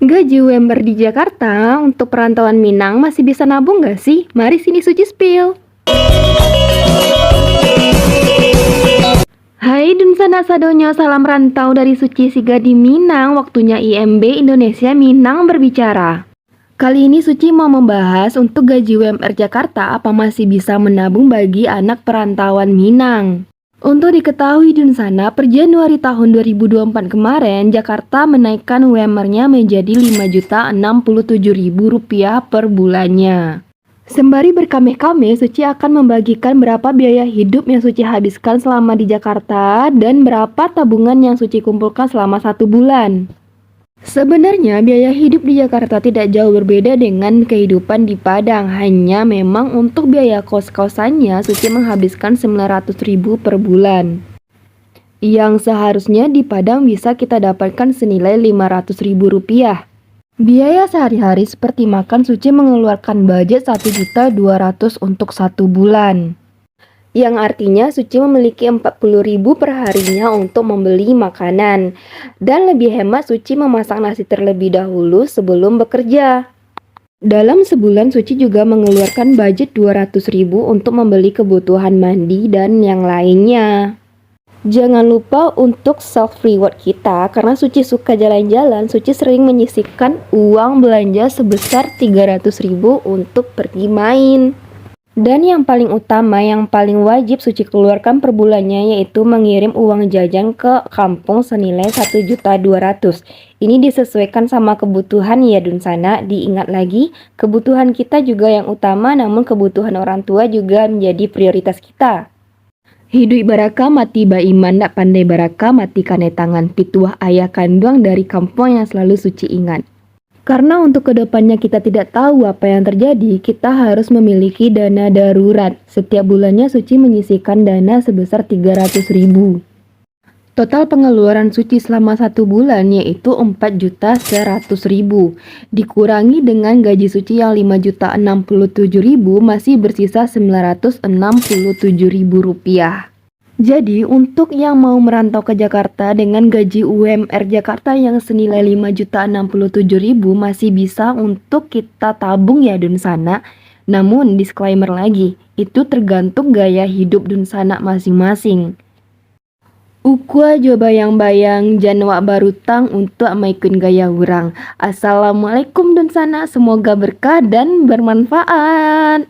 Gaji UMR di Jakarta untuk perantauan Minang masih bisa nabung nggak sih? Mari sini Suci spill. Hai Dunsana Sadonyo, salam rantau dari Suci Siga di Minang. Waktunya IMB Indonesia Minang berbicara. Kali ini Suci mau membahas untuk gaji UMR Jakarta apa masih bisa menabung bagi anak perantauan Minang. Untuk diketahui Dunsana, per Januari tahun 2024 kemarin, Jakarta menaikkan UMR-nya menjadi Rp5.067.000 per bulannya. Sembari berkameh-kameh, Suci akan membagikan berapa biaya hidup yang Suci habiskan selama di Jakarta dan berapa tabungan yang Suci kumpulkan selama 1 bulan. Sebenarnya biaya hidup di Jakarta tidak jauh berbeda dengan kehidupan di Padang, hanya memang untuk biaya kos-kosannya Suci menghabiskan 900.000 per bulan. Yang seharusnya di Padang bisa kita dapatkan senilai Rp500.000. Biaya sehari-hari seperti makan Suci mengeluarkan budget 1.200.000 untuk 1 bulan. Yang artinya Suci memiliki 40.000 per harinya untuk membeli makanan. Dan lebih hemat Suci memasak nasi terlebih dahulu sebelum bekerja. Dalam sebulan Suci juga mengeluarkan budget 200.000 untuk membeli kebutuhan mandi dan yang lainnya. Jangan lupa untuk self reward kita, karena Suci suka jalan-jalan, Suci sering menyisihkan uang belanja sebesar 300.000 untuk pergi main. Dan yang paling utama, yang paling wajib Suci keluarkan per bulannya yaitu mengirim uang jajan ke kampung senilai 1.200.000. Ini disesuaikan sama kebutuhan ya Dunsana. Diingat lagi, kebutuhan kita juga yang utama, namun kebutuhan orang tua juga menjadi prioritas kita. Hidup baraka mati ba iman, dak pandai baraka mati kane tangan. Pituah ayah kandung dari kampung yang selalu Suci ingat. Karena untuk kedepannya kita tidak tahu apa yang terjadi, kita harus memiliki dana darurat. Setiap bulannya Suci menyisihkan dana sebesar 300.000. Total pengeluaran Suci selama 1 bulan yaitu 4.100.000. Dikurangi dengan gaji Suci yang 5.067.000 masih bersisa Rp967.000. Jadi untuk yang mau merantau ke Jakarta dengan gaji UMR Jakarta yang senilai 5.067.000 masih bisa untuk kita tabung ya Dunsana. Namun disclaimer lagi, itu tergantung gaya hidup Dunsana masing-masing. Ukua jo bayang-bayang janwa barutang untuk maikun gaya urang. Assalamualaikum Dunsana, semoga berkah dan bermanfaat.